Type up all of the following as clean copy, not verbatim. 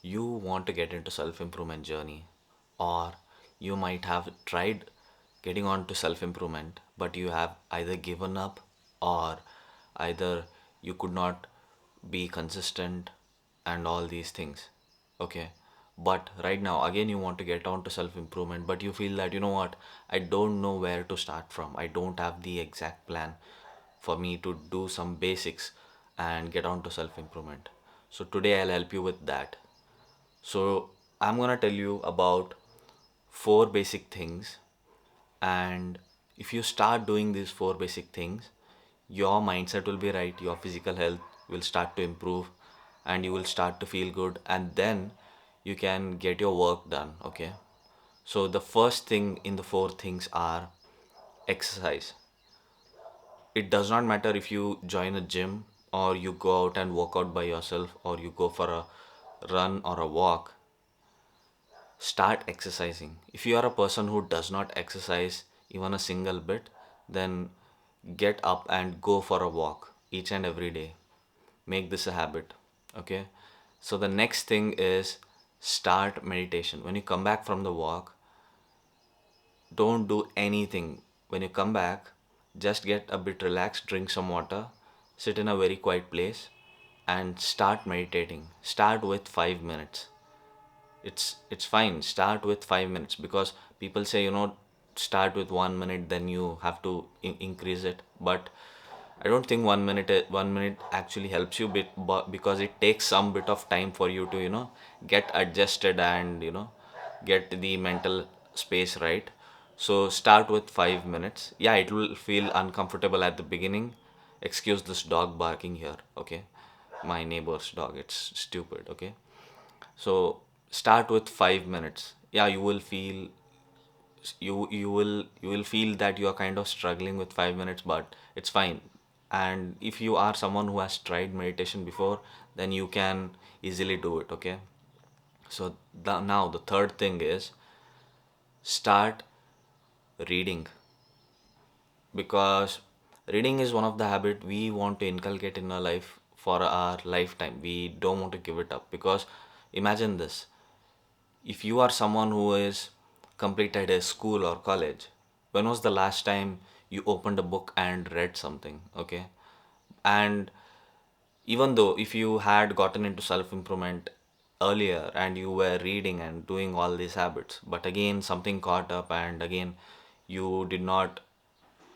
you want to get into self improvement journey, or you might have tried getting on to self improvement, but you have either given up, or either you could not be consistent and all these things. Okay, but right now again you want to get on to self improvement, but you feel that, you know what, I don't know where to start from. I don't have the exact plan for me to do some basics and get on to self improvement. So today I'll help you with that. So I'm gonna tell you about four basic things, and if you start doing these four basic things, your mindset will be right, your physical health will start to improve, and you will start to feel good, and then you can get your work done. Okay. So the first thing in the four things are exercise. It does not matter if you join a gym, or you go out and work out by yourself, or you go for a run or a walk. Start exercising. If you are a person who does not exercise even a single bit, then get up and go for a walk each and every day. Make this a habit. Okay. So the next thing is start meditation. When you come back from the walk, don't do anything. When you come back, just get a bit relaxed, drink some water, sit in a very quiet place, and start meditating. Start with 5 minutes. It's fine, start with 5 minutes, because people say, start with 1 minute, then you have to increase it. But I don't think 1 minute actually helps you but because it takes some bit of time for you to get adjusted and get the mental space right. So start with 5 minutes. Yeah, it will feel uncomfortable at the beginning. Excuse this dog barking here, okay? My neighbor's dog, it's stupid, okay? So start with 5 minutes. Yeah, you will feel that you are kind of struggling with 5 minutes, but it's fine. And if you are someone who has tried meditation before, then you can easily do it. Okay. So now the third thing is start reading, because reading is one of the habit we want to inculcate in our life for our lifetime. We don't want to give it up, because imagine this: if you are someone who is completed a school or college, when was the last time you opened a book and read something? Okay. And even though if you had gotten into self improvement earlier and you were reading and doing all these habits, but again something caught up, and again you did not,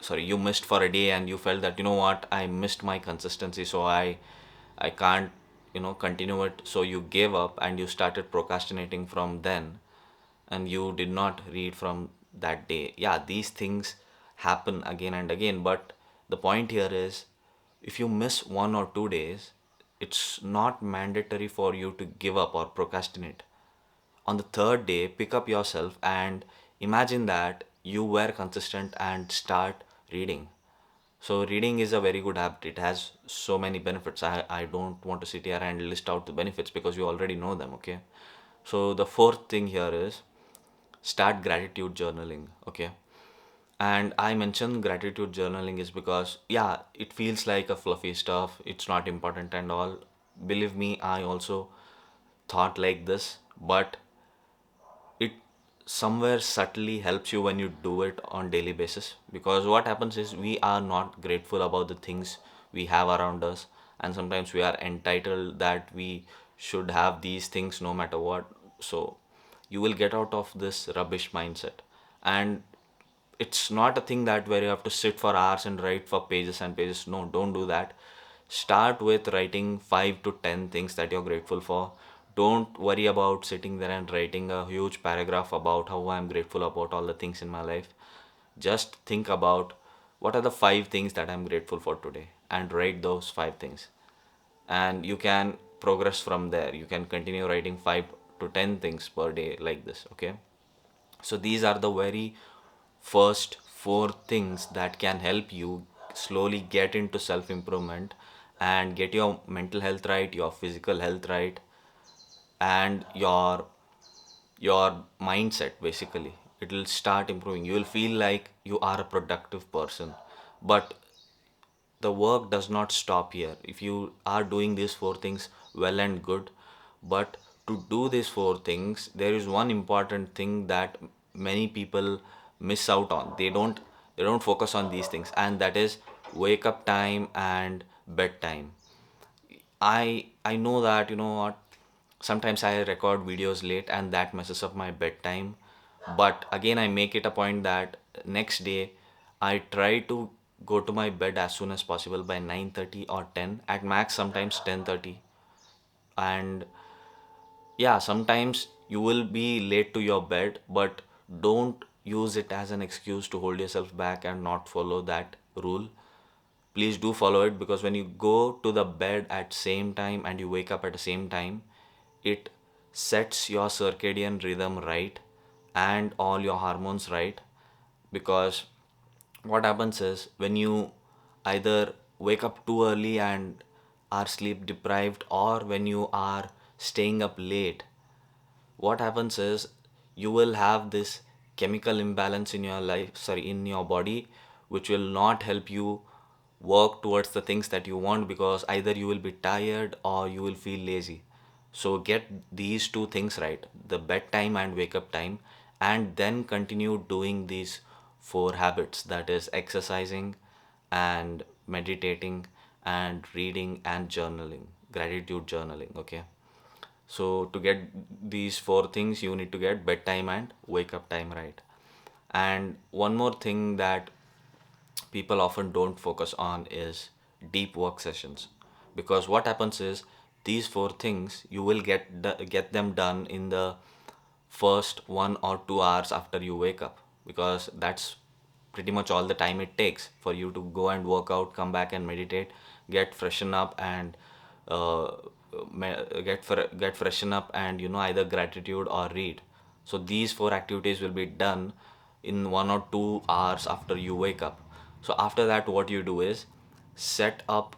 sorry, you missed for a day, and you felt that, you know what, I missed my consistency, so I can't continue it. So you gave up and you started procrastinating from then, and you did not read from that day. Yeah, these things happen again and again, but the point here is, if you miss 1 or 2 days, it's not mandatory for you to give up or procrastinate. On the third day, pick up yourself and imagine that you were consistent and start reading. So reading is a very good habit. It has so many benefits. I don't want to sit here and list out the benefits because you already know them, okay? So the fourth thing here is start gratitude journaling. Okay. And I mentioned gratitude journaling is because, yeah, it feels like a fluffy stuff, it's not important and all. Believe me, I also thought like this, but it somewhere subtly helps you when you do it on daily basis. Because what happens is, we are not grateful about the things we have around us, and sometimes we are entitled that we should have these things no matter what. So you will get out of this rubbish mindset. And it's not a thing that where you have to sit for hours and write for pages and pages. No, don't do that. Start with writing 5 to 10 things that you're grateful for. Don't worry about sitting there and writing a huge paragraph about how I'm grateful about all the things in my life. Just think about what are the 5 things that I'm grateful for today, and write those 5 things. And you can progress from there. You can continue writing 5 to 10 things per day like this, okay? So these are the very first four things that can help you slowly get into self improvement and get your mental health right, your physical health right, and your mindset. Basically, it will start improving. You will feel like you are a productive person. But the work does not stop here. If you are doing these four things, well and good, but to do these four things, there is one important thing that many people miss out on. They don't focus on these things, and that is wake up time and bedtime. I know that, you know what, sometimes I record videos late and that messes up my bedtime. But again, I make it a point that next day I try to go to my bed as soon as possible by 9:30 or 10, at max sometimes 10:30. And yeah, sometimes you will be late to your bed, but don't use it as an excuse to hold yourself back and not follow that rule. Please do follow it, because when you go to the bed at same time and you wake up at the same time, it sets your circadian rhythm right and all your hormones right. Because what happens is, when you either wake up too early and are sleep deprived, or when you are staying up late, what happens is you will have this chemical imbalance in your life, sorry, in your body, which will not help you work towards the things that you want, because either you will be tired or you will feel lazy. So get these two things right, the bedtime and wake up time, and then continue doing these four habits, that is exercising and meditating and reading and journaling, gratitude journaling. Okay, so to get these four things, you need to get bedtime and wake up time right. And one more thing that people often don't focus on is deep work sessions. Because what happens is, these four things you will get them done in the first 1 or 2 hours after you wake up, because that's pretty much all the time it takes for you to go and work out, come back and meditate, get freshen up, and uh, get freshen up, and either gratitude or read. So these four activities will be done in 1 or 2 hours after you wake up. So after that, what you do is set up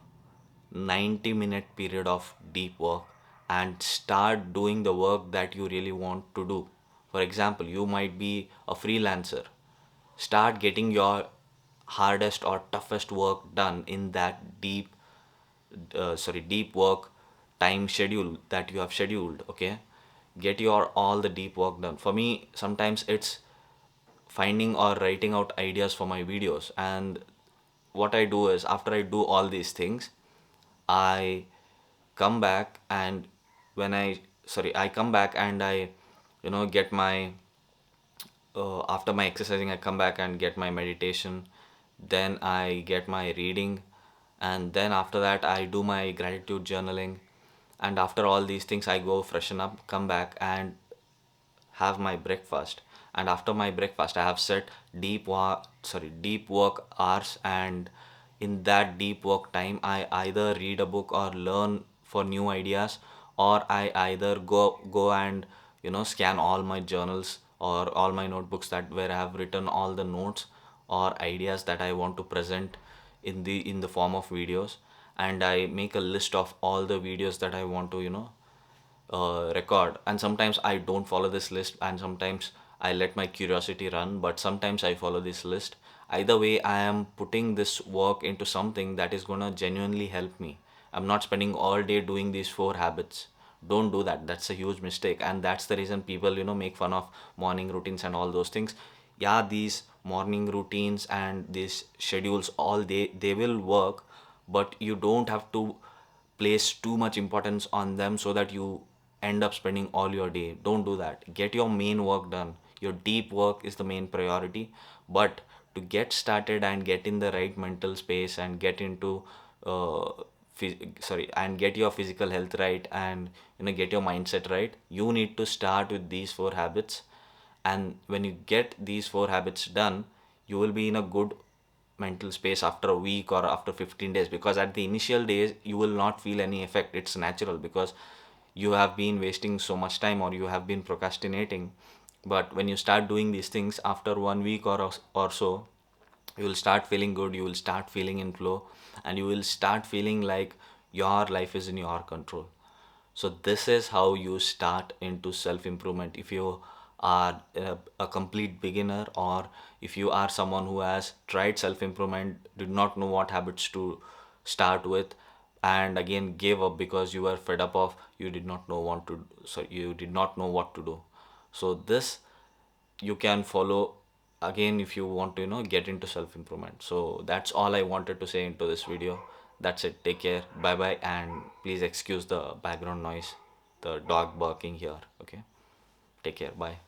90-minute period of deep work and start doing the work that you really want to do. For example, you might be a freelancer. Start getting your hardest or toughest work done in that deep work time schedule that you have scheduled. Okay, get your all the deep work done. For me, sometimes it's finding or writing out ideas for my videos. And what I do is, after I do all these things, I come back and when I come back and I get my after my exercising, I come back and get my meditation, then I get my reading, and then after that I do my gratitude journaling. And after all these things, I go freshen up, come back and have my breakfast. And after my breakfast, I have set deep work hours. And in that deep work time, I either read a book or learn for new ideas, or I either go and scan all my journals or all my notebooks, that where I have written all the notes or ideas that I want to present in the form of videos. And I make a list of all the videos that I want to record. And sometimes I don't follow this list, and sometimes I let my curiosity run, but sometimes I follow this list. Either way, I am putting this work into something that is going to genuinely help me. I'm not spending all day doing these four habits. Don't do that. That's a huge mistake, and that's the reason people make fun of morning routines and all those things. Yeah, these morning routines and these schedules, all they will work, but you don't have to place too much importance on them so that you end up spending all your day. Don't do that. Get your main work done. Your deep work is the main priority. But to get started and get in the right mental space and get into and get your physical health right, and get your mindset right, you need to start with these four habits. And when you get these four habits done, you will be in a good mental space after a week or after 15 days. Because at the initial days, you will not feel any effect. It's natural, because you have been wasting so much time or you have been procrastinating. But when you start doing these things after 1 week or so, you will start feeling good, you will start feeling in flow, and you will start feeling like your life is in your control. So this is how you start into self improvement. If you are a complete beginner, or if you are someone who has tried self improvement, did not know what habits to start with, and again gave up because you were fed up of you did not know what to, so you did not know what to do. So this you can follow again if you want to, get into self improvement. So that's all I wanted to say into this video. That's it. Take care. Bye bye, and please excuse the background noise, the dog barking here. Okay, take care. Bye.